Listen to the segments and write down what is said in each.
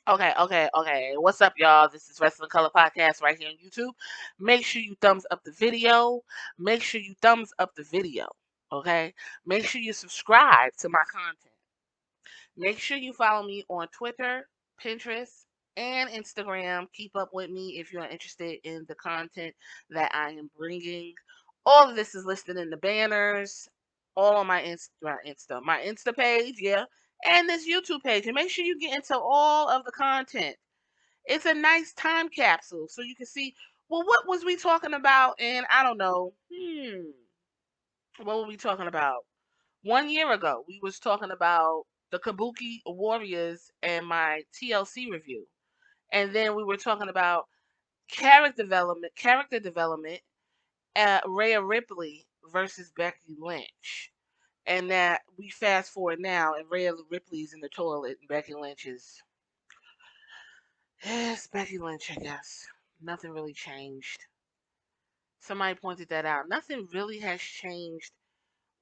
Okay. What's up, y'all? This is Wrestling Color Podcast right here on YouTube. Make sure you thumbs up the video. Make sure you thumbs up the video. Okay? Make sure you subscribe to my content. Make sure you follow me on Twitter, Pinterest, and Instagram. Keep up with me if you're interested in the content that I am bringing. All of this is listed in the banners, all on my Insta page, yeah, and this YouTube page. And make sure you get into all of the content. It's a nice time capsule, so you can see. Well, what was we talking about? And I don't know. What were we talking about? 1 year ago, we was talking about the Kabuki Warriors and my TLC review. And then we were talking about character development, Rhea Ripley versus Becky Lynch. And that we fast forward now, and Rhea Ripley's in the toilet, and Becky Lynch is, it's Becky Lynch, I guess. Nothing really changed. Somebody pointed that out. Nothing really has changed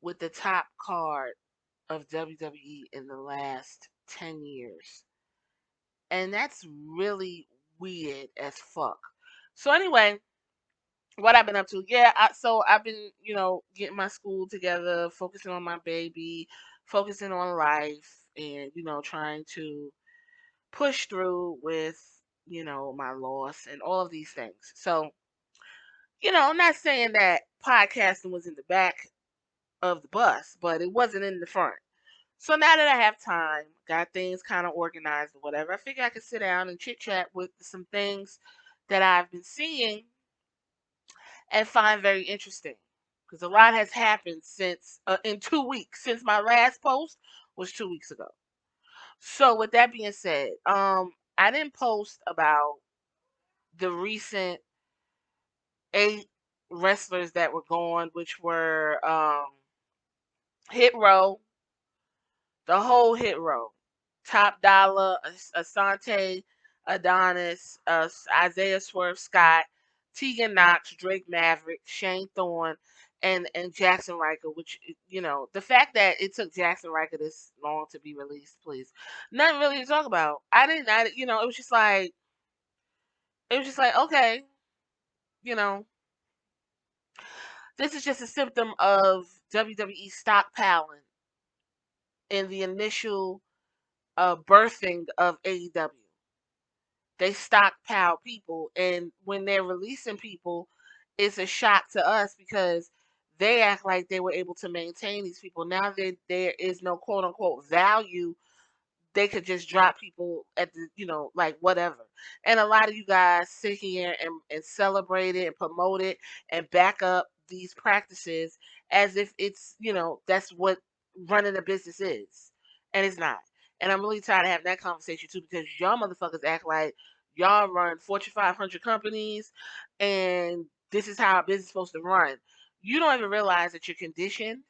with the top card of WWE in the last 10 years. And that's really weird as fuck. So anyway, what I've been up to? Yeah, so I've been, getting my school together, focusing on my baby, focusing on life, and trying to push through with my loss and all of these things. So I'm not saying that podcasting was in the back of the bus, but it wasn't in the front. So now that I have time, got things kind of organized or whatever, I figure I could sit down and chit chat with some things that I've been seeing and find very interesting. Because a lot has happened since, in 2 weeks, since my last post was 2 weeks ago. So with that being said, I didn't post about the recent 8 wrestlers that were gone, which were Hit Row, the whole Hit Row, Top Dollar, Asante, Adonis, Isaiah Swerve Scott, Tegan Knox, Drake Maverick, Shane Thorne, and Jackson Riker. Which the fact that it took Jackson Riker this long to be released, please, nothing really to talk about. It was just like okay, you know, this is just a symptom of WWE stockpiling in the initial birthing of AEW. They stockpile people, and when they're releasing people, it's a shock to us because they act like they were able to maintain these people. Now that there is no quote unquote value, they could just drop people at the like whatever. And a lot of you guys sit here and celebrate it and promote it and back up these practices as if it's that's what running a business is, and it's not. And I'm really tired of having that conversation too, because y'all motherfuckers act like y'all run Fortune 500 companies and this is how a business is supposed to run. You don't even realize that you're conditioned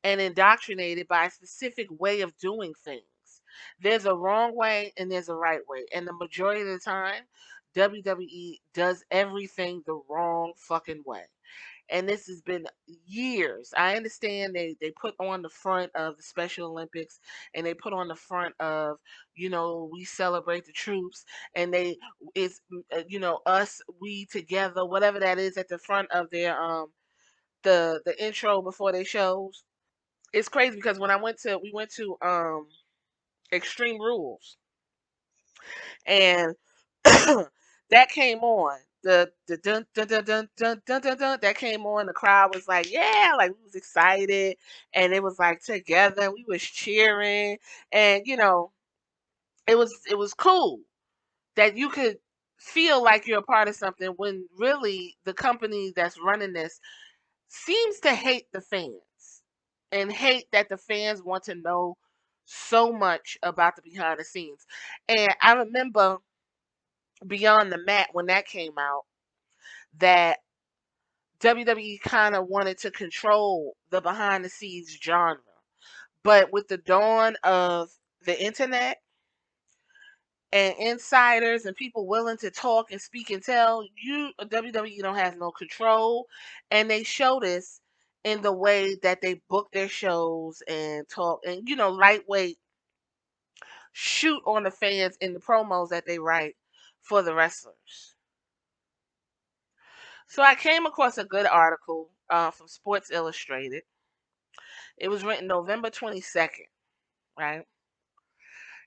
and indoctrinated by a specific way of doing things. There's a wrong way and there's a right way. And the majority of the time, WWE does everything the wrong fucking way. And this has been years. I understand they put on the front of the Special Olympics, and they put on the front of, we celebrate the troops, and us, we together, whatever that is at the front of their the intro before their shows. It's crazy because when we went to Extreme Rules, and that came on. The dun dun dun dun dun dun dun dun that came on. The crowd was like, yeah, like we was excited, and it was like together. We was cheering, and it was cool that you could feel like you're a part of something when really the company that's running this seems to hate the fans and hate that the fans want to know so much about the behind the scenes. And I remember Beyond the Mat when that came out, that WWE kind of wanted to control the behind the scenes genre. But with the dawn of the internet and insiders and people willing to talk and speak and tell, WWE don't have no control. And they show this in the way that they book their shows and talk and lightweight shoot on the fans in the promos that they write for the wrestlers. So I came across a good article from Sports Illustrated. It was written November 22nd, right?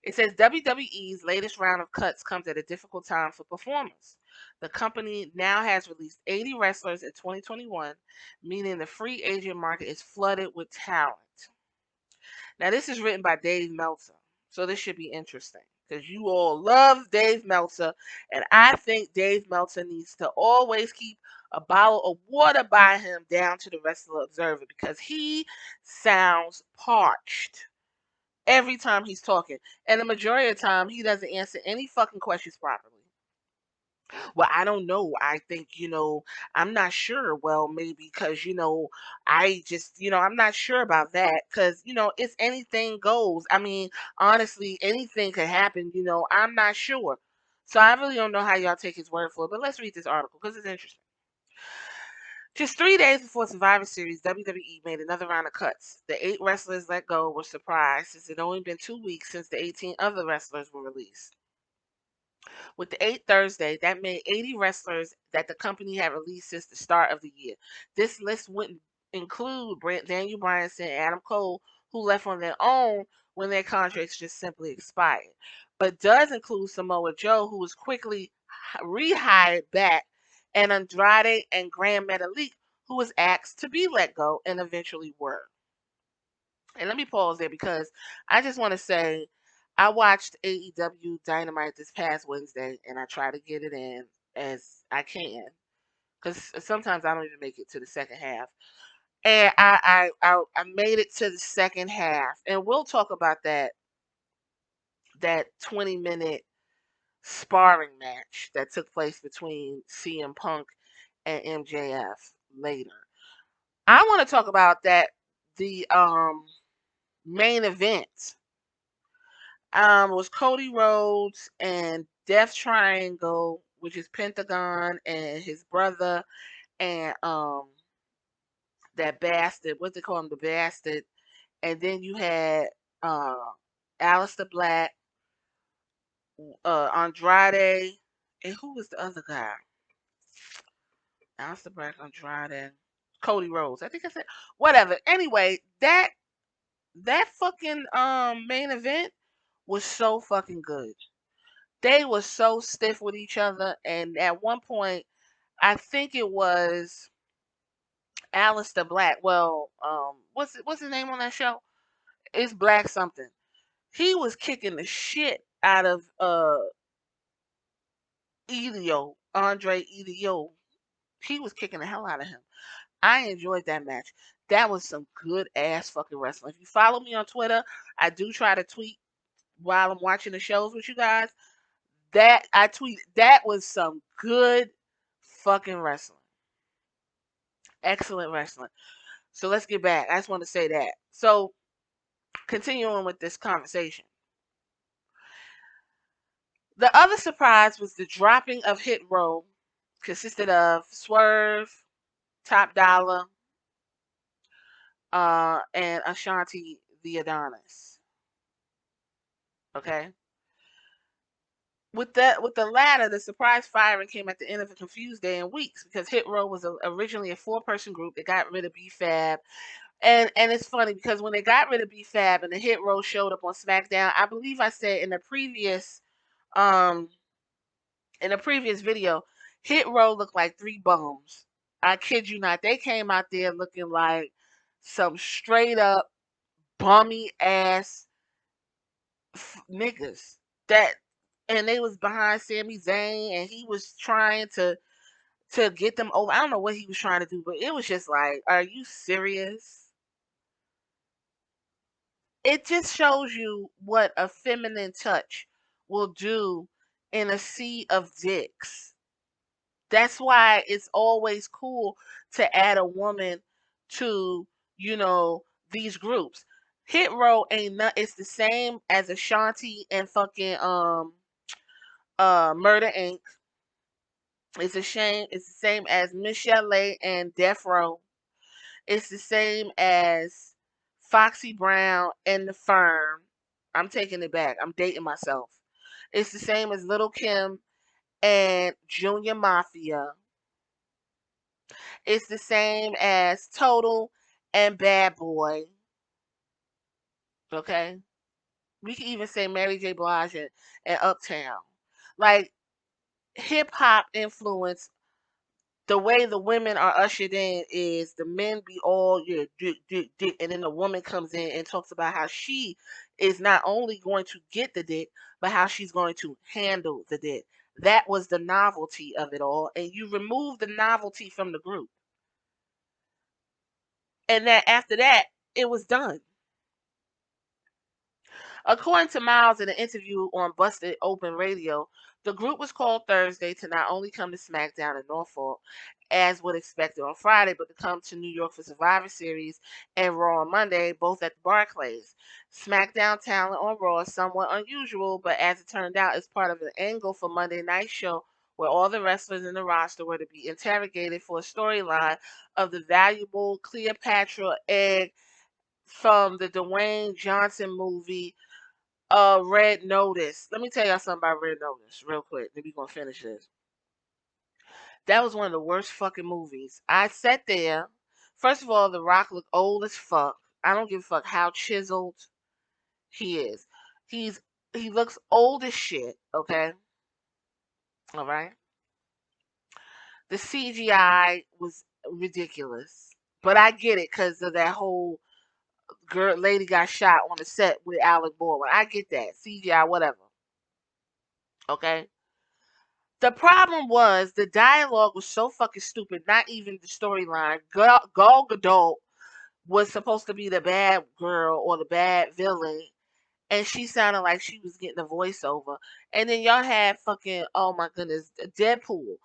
It says WWE's latest round of cuts comes at a difficult time for performers. The company now has released 80 wrestlers in 2021, meaning the free agent market is flooded with talent. Now, this is written by Dave Meltzer, so this should be interesting because you all love Dave Meltzer, and I think Dave Meltzer needs to always keep a bottle of water by him down to the Wrestler Observer because he sounds parched every time he's talking, and the majority of the time he doesn't answer any fucking questions properly. Well, I don't know. I think, I'm not sure. Well, maybe because, I just, I'm not sure about that because, it's anything goes. I mean, honestly, anything could happen, I'm not sure. So I really don't know how y'all take his word for it, but let's read this article because it's interesting. Just 3 days before Survivor Series, WWE made another round of cuts. The 8 wrestlers let go were surprised since it had only been 2 weeks since the 18 other wrestlers were released. With the 8th Thursday, that made 80 wrestlers that the company had released since the start of the year. This list wouldn't include Daniel Bryan and Adam Cole, who left on their own when their contracts just simply expired, but does include Samoa Joe, who was quickly rehired back, and Andrade and Grand Metalik, who was asked to be let go and eventually were. And let me pause there because I just want to say I watched AEW Dynamite this past Wednesday and I try to get it in as I can because sometimes I don't even make it to the second half. And I made it to the second half, and we'll talk about that 20-minute sparring match that took place between CM Punk and MJF later. I want to talk about the main event was Cody Rhodes and Death Triangle, which is Pentagon and his brother and that bastard, what they call him, the bastard. And then you had uh Aleister Black, Andrade, and who was the other guy? Aleister Black, Andrade, Cody Rhodes. I think I said whatever. Anyway, that fucking main event was so fucking good. They were so stiff with each other, and at one point, I think it was Aleister Black. Well, what's his name on that show? It's Black something. He was kicking the shit out of Elio, Andre Elio. He was kicking the hell out of him. I enjoyed that match. That was some good ass fucking wrestling. If you follow me on Twitter, I do try to tweet while I'm watching the shows with you guys. That I tweet that was some good fucking wrestling. Excellent wrestling. So let's get back. I just want to say that. So continuing with this conversation. The other surprise was the dropping of Hit Row, consisted of Swerve, Top Dollar, and Ashanti the Adonis. Okay. With the latter, the surprise firing came at the end of a confused day and weeks because Hit Row was originally a 4-person group that got rid of B-Fab. And it's funny because when they got rid of B-Fab and the Hit Row showed up on SmackDown, I believe I said um in the previous video, Hit Row looked like 3 bums. I kid you not. They came out there looking like some straight up bummy ass niggas. That and they was behind Sami Zayn and he was trying to get them over. I don't know what he was trying to do, but it was just like, are you serious? It just shows you what a feminine touch will do in a sea of dicks. That's why it's always cool to add a woman to, these groups. Hit Row ain't not it's the same as Ashanti and fucking Murder Inc. It's the same as Michelle and Death Row. It's the same as Foxy Brown and The Firm. I'm taking it back. I'm dating myself. It's the same as Little Kim and Junior Mafia. It's the same as Total and Bad Boy. Okay? We can even say Mary J. Blige and Uptown. Like, hip hop influence, the way the women are ushered in is the men be all your dick, and then the woman comes in and talks about how she is not only going to get the dick, but how she's going to handle the dick. That was the novelty of it all, and you remove the novelty from the group, and that after that, it was done. According to Miles in an interview on Busted Open Radio, the group was called Thursday to not only come to SmackDown in Norfolk, as would expected on Friday, but to come to New York for Survivor Series and Raw on Monday, both at the Barclays. SmackDown talent on Raw is somewhat unusual, but as it turned out, it's part of an angle for Monday Night Show where all the wrestlers in the roster were to be interrogated for a storyline of the valuable Cleopatra egg from the Dwayne Johnson movie Red Notice. Let me tell y'all something about Red Notice real quick. Then we gonna finish this. That was one of the worst fucking movies. I sat there. First of all, The Rock looked old as fuck. I don't give a fuck how chiseled he is. He's he looks old as shit. Okay, all right. The CGI was ridiculous, but I get it because of that whole girl lady got shot on the set with Alec Baldwin. I get that CGI, whatever. Okay. The problem was the dialogue was so fucking stupid. Not even the storyline. Gal Gadot was supposed to be the bad girl or the bad villain, and she sounded like she was getting a voiceover. And then y'all had fucking, oh my goodness, Deadpool.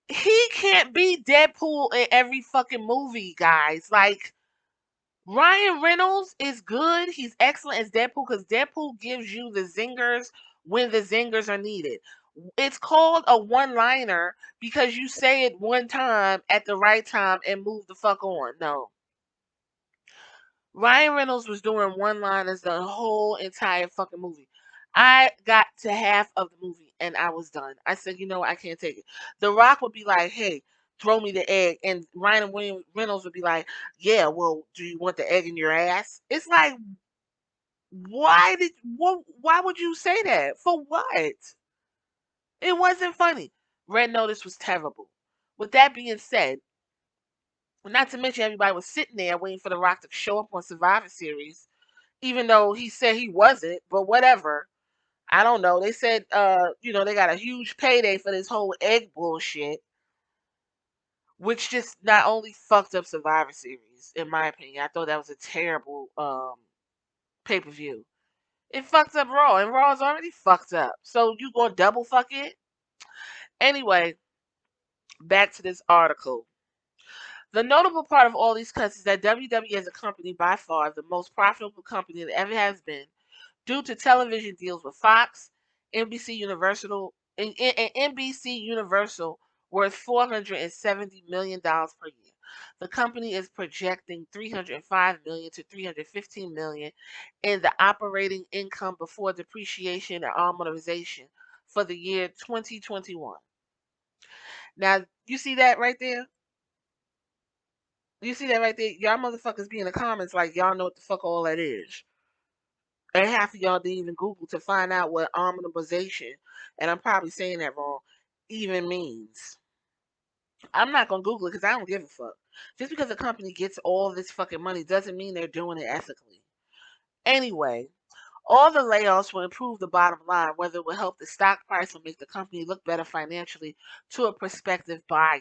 He can't be Deadpool in every fucking movie, guys. Like, Ryan Reynolds is good. He's excellent as Deadpool because Deadpool gives you the zingers when the zingers are needed. It's called a one-liner because you say it one time at the right time and move the fuck on. No. Ryan Reynolds was doing one-liners the whole entire fucking movie. I got to half of the movie and I was done. I said, you know what? I can't take it. The Rock would be like, hey, throw me the egg. And Reynolds would be like, yeah, well, do you want the egg in your ass? It's like, why would you say that? For what? It wasn't funny. Red Notice was terrible. With that being said, not to mention everybody was sitting there waiting for The Rock to show up on Survivor Series, even though he said he wasn't, but whatever. I don't know. They said, they got a huge payday for this whole egg bullshit, which just not only fucked up Survivor Series, in my opinion. I thought that was a terrible pay-per-view. It fucked up Raw, and Raw's already fucked up. So you gonna double fuck it? Anyway, back to this article. The notable part of all these cuts is that WWE is a company by far the most profitable company that ever has been due to television deals with Fox, NBC Universal, and NBC Universal worth $470 million per year. The company is projecting $305 million to $315 million in the operating income before depreciation and amortization for the year 2021. Now, you see that right there? You see that right there? Y'all motherfuckers be in the comments like y'all know what the fuck all that is. And half of y'all didn't even Google to find out what amortization, and I'm probably saying that wrong, even means. I'm not gonna Google it because I don't give a fuck. Just because a company gets all this fucking money doesn't mean they're doing it ethically. Anyway, all the layoffs will improve the bottom line, whether it will help the stock price or make the company look better financially to a prospective buyer.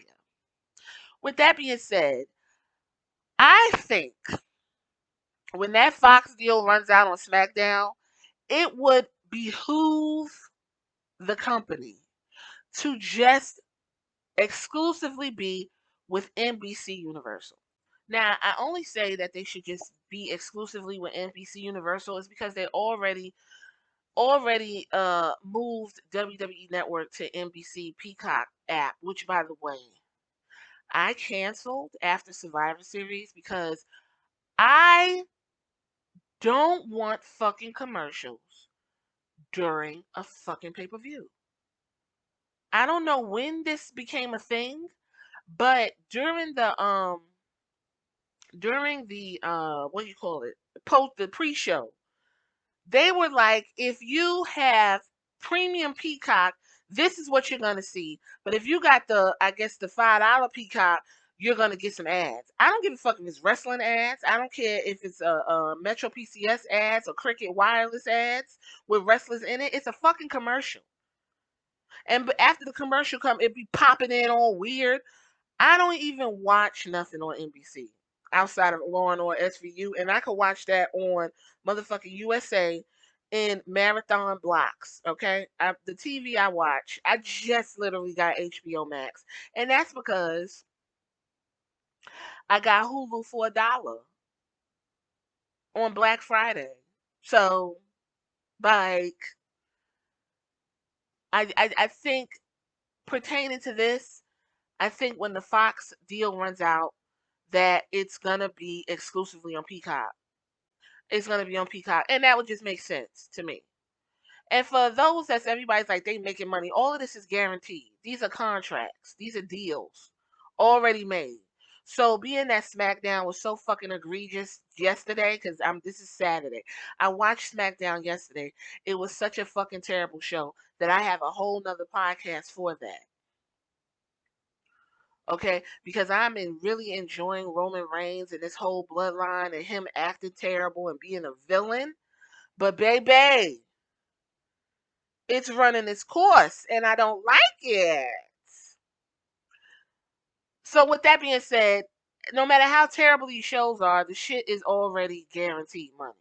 With that being said, I think when that Fox deal runs out on SmackDown, it would behoove the company to just exclusively be with NBC Universal. Now, I only say that they should just be exclusively with NBC Universal is because they already moved WWE Network to NBC Peacock app, which by the way, I canceled after Survivor Series because I don't want fucking commercials during a fucking pay-per-view. I don't know when this became a thing, but during the what do you call it? The pre-show, they were like, if you have premium Peacock, this is what you're gonna see. But if you got I guess the $5 Peacock, you're gonna get some ads. I don't give a fuck if it's wrestling ads. I don't care if it's a Metro PCS ads or Cricket Wireless ads with wrestlers in it. It's a fucking commercial. And after the commercial come, it be popping in all weird. I don't even watch nothing on NBC outside of Law and Order SVU, and I could watch that on motherfucking USA in marathon blocks. Okay, the TV I watch, I just literally got HBO Max, and that's because I got Hulu for $1 on Black Friday. So, like, I think pertaining to this, I think when the Fox deal runs out, that it's gonna be exclusively on Peacock. It's gonna be on Peacock, and that would just make sense to me. And for those that's everybody's like they making money, all of this is guaranteed. These are contracts. These are deals already made. So being that SmackDown was so fucking egregious yesterday, because this is Saturday. I watched SmackDown yesterday. It was such a fucking terrible show that I have a whole nother podcast for that. Okay, because really enjoying Roman Reigns and this whole bloodline and him acting terrible and being a villain. But baby, it's running its course and I don't like it. So with that being said, no matter how terrible these shows are, the shit is already guaranteed money.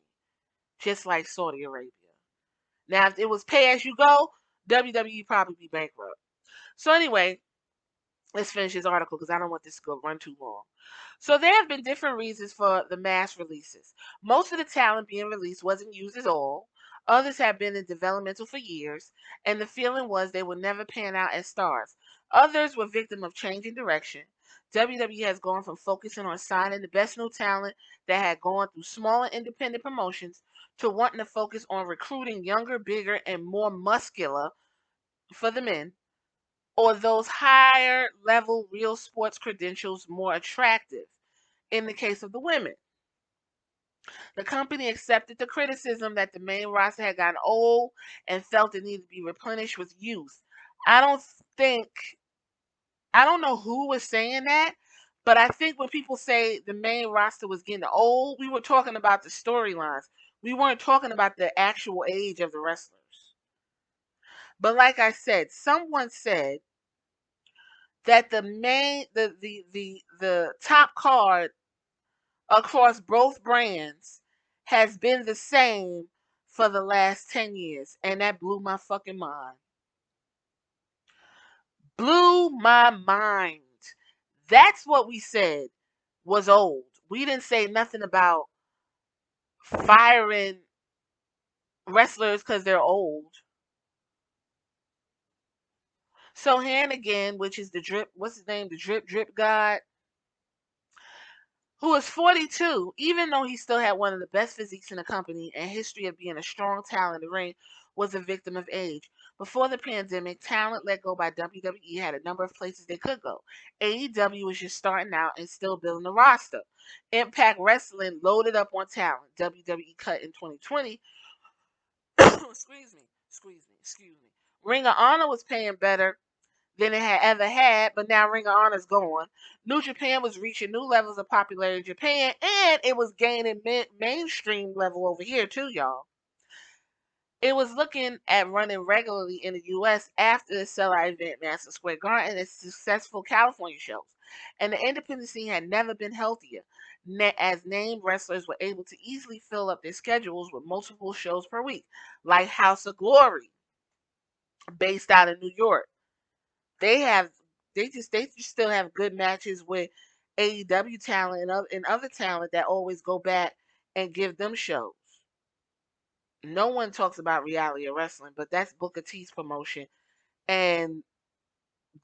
Just like Saudi Arabia. Now if it was pay as you go, WWE probably be bankrupt. So anyway, let's finish this article because I don't want this to go run too long. So there have been different reasons for the mass releases. Most of the talent being released wasn't used at all. Others have been in developmental for years, and the feeling was they would never pan out as stars. Others were victim of changing direction. WWE has gone from focusing on signing the best new talent that had gone through smaller independent promotions to wanting to focus on recruiting younger, bigger, and more muscular for the men, or those higher level real sports credentials more attractive in the case of the women. The company accepted the criticism that the main roster had gotten old and felt it needed to be replenished with youth. I don't think, I don't know who was saying that, but I think when people say the main roster was getting old, we were talking about the storylines. We weren't talking about the actual age of the wrestlers. But like I said, someone said that the top card across both brands has been the same for the last 10 years, and that blew my fucking mind. Blew my mind. That's what we said was old. We didn't say nothing about firing wrestlers because they're old. So Hannigan, which is the drip, what's his name, the drip god, who is 42, even though he still had one of the best physiques in the company and history of being a strong talent in the ring, was a victim of age. Before the pandemic, talent let go by WWE had a number of places they could go. AEW was just starting out and still building the roster. Impact Wrestling loaded up on talent. WWE cut in 2020. Excuse me. Ring of Honor was paying better than it had ever had, but now Ring of Honor's gone. New Japan was reaching new levels of popularity in Japan, and it was gaining mainstream level over here too, y'all. It was looking at running regularly in the U.S. after the sellout event Madison Square Garden and its successful California shows. And the independent scene had never been healthier, as named wrestlers were able to easily fill up their schedules with multiple shows per week, like House of Glory, based out of New York. They have they just still have good matches with AEW talent and other talent that always go back and give them shows. No one talks about reality of wrestling, but that's Booker T's promotion, and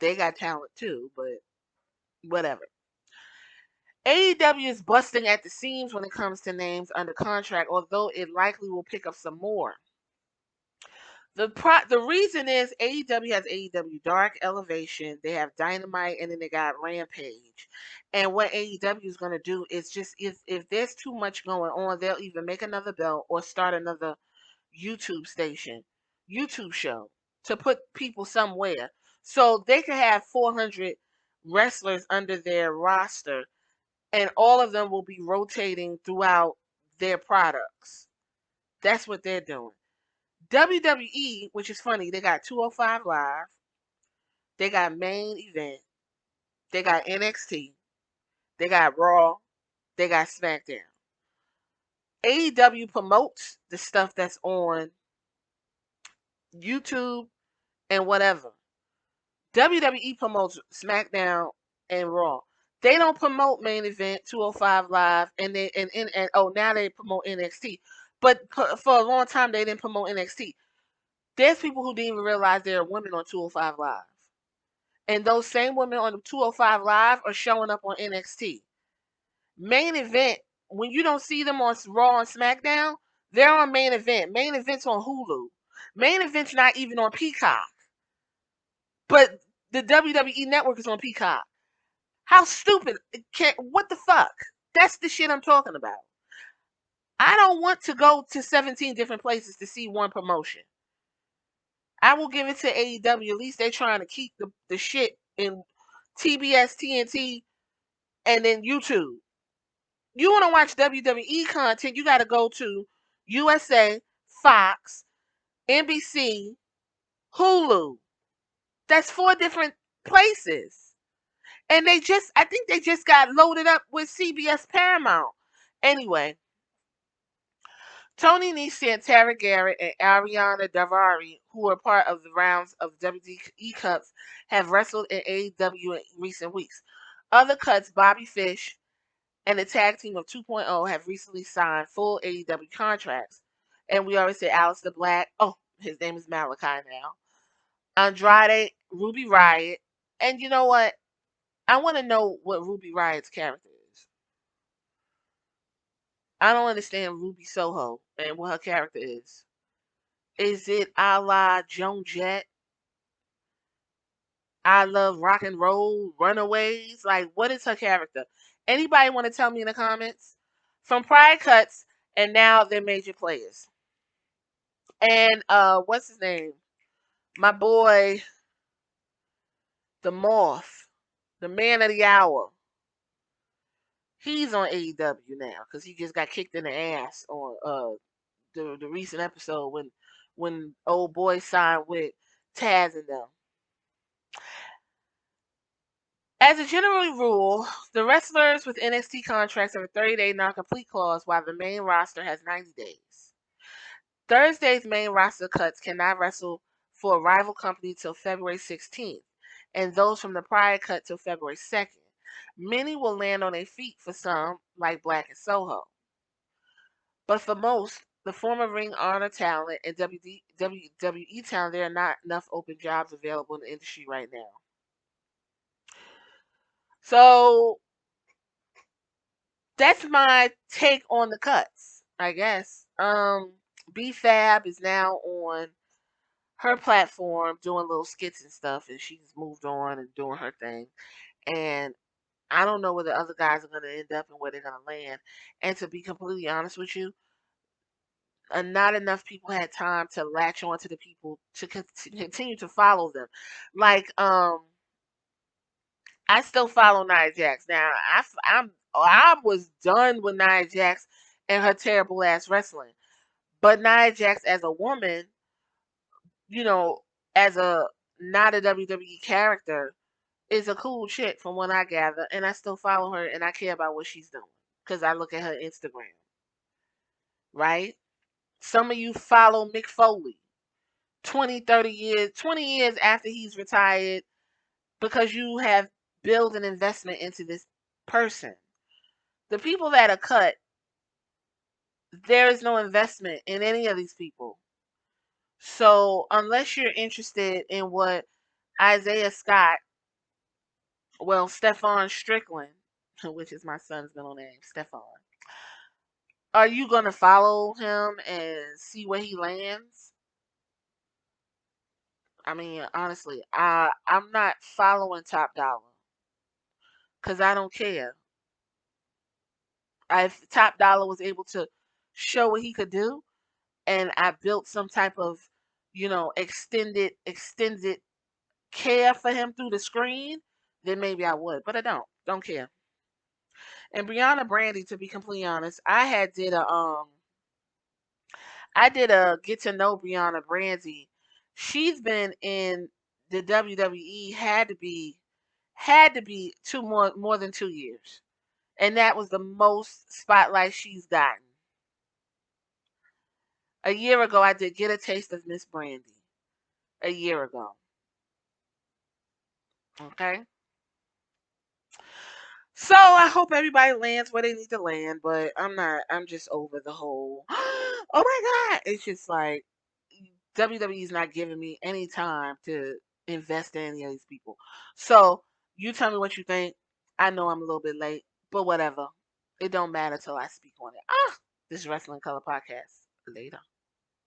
they got talent too. But whatever. AEW is busting at the seams when it comes to names under contract, although it likely will pick up some more. The reason is AEW has AEW Dark Elevation, they have Dynamite, and then they got Rampage. And what AEW is going to do is just if there's too much going on, they'll either make another belt or start another YouTube station, YouTube show to put people somewhere. So they could have 400 wrestlers under their roster and all of them will be rotating throughout their products. That's what they're doing. WWE, which is funny, they got 205 Live, they got Main Event, they got NXT, they got Raw, they got SmackDown. AEW promotes the stuff that's on YouTube and whatever. WWE promotes SmackDown and Raw. They don't promote Main Event, 205 Live, and oh, now they promote NXT. But for a long time they didn't promote NXT. There's people who didn't even realize there are women on 205 Live. And those same women on the 205 Live are showing up on NXT. Main Event, when you don't see them on Raw and SmackDown, they're on Main Event. Main Event's on Hulu. Main Event's not even on Peacock. But the WWE Network is on Peacock. How stupid. What the fuck? That's the shit I'm talking about. I don't want to go to 17 different places to see one promotion. I will give it to AEW. At least they're trying to keep the shit in TBS, TNT, and then YouTube. You want to watch WWE content, you got to go to USA, Fox, NBC, Hulu. That's 4 different places. And I think they just got loaded up with CBS Paramount. Anyway, Tony Nese and Tara Garrett and Ariana Davari, who are part of the rounds of WWE Cups, have wrestled in AEW in recent weeks. Other cuts, Bobby Fish and the tag team of 2.0 have recently signed full AEW contracts. And we already said Aleister Black. Oh, his name is Malachi now. Andrade, Ruby Riott. And you know what? I want to know what Ruby Riott's character is. I don't understand Ruby Soho and what her character is. Is it a la Joan Jett? I love rock and roll, Runaways. Like, what is her character? Anybody want to tell me in the comments? From prior cuts, and now they're major players. And what's his name? My boy, the Moth, the man of the hour. He's on AEW now because he just got kicked in the ass on the recent episode when old boy signed with Taz and them. As a general rule, the wrestlers with NXT contracts have a 30-day non-compete clause while the main roster has 90 days. Thursday's main roster cuts cannot wrestle for a rival company till February 16th, and those from the prior cut till February 2nd. Many will land on their feet for some, like Black and Soho. But for most, the former Ring Honor talent and WWE talent, there are not enough open jobs available in the industry right now. So that's my take on the cuts, I guess. B-Fab is now on her platform doing little skits and stuff, and she's moved on and doing her thing. And I don't know where the other guys are going to end up and where they're going to land. And to be completely honest with you, not enough people had time to latch on to the people to continue to follow them. Like, I still follow Nia Jax. Now, I was done with Nia Jax and her terrible ass wrestling. But Nia Jax as a woman, you know, as a not a WWE character, is a cool chick from what I gather, and I still follow her and I care about what she's doing because I look at her Instagram. Right? Some of you follow Mick Foley 20, 30 years, 20 years after he's retired because you have built an investment into this person. The people that are cut, there is no investment in any of these people. So unless you're interested in what Isaiah Scott, well, Stephon Strickland, which is my son's middle name, Stefan. Are you gonna follow him and see where he lands? I mean, honestly, I'm not following Top Dollar because I don't care. If Top Dollar was able to show what he could do, and I built some type of, extended care for him through the screen, then maybe I would. But I don't care. And Brianna Brandy, to be completely honest, I did a get to know Brianna Brandy. She's been in the WWE had to be more than 2 years, and that was the most spotlight she's gotten. A year ago, I did get a taste of Miss Brandy. A year ago, okay. So I hope everybody lands where they need to land, but I'm not. I'm just over the whole. Oh my god! It's just like WWE is not giving me any time to invest in any of these people. So you tell me what you think. I know I'm a little bit late, but whatever. It don't matter till I speak on it. This is Wrestling Color Podcast. Later.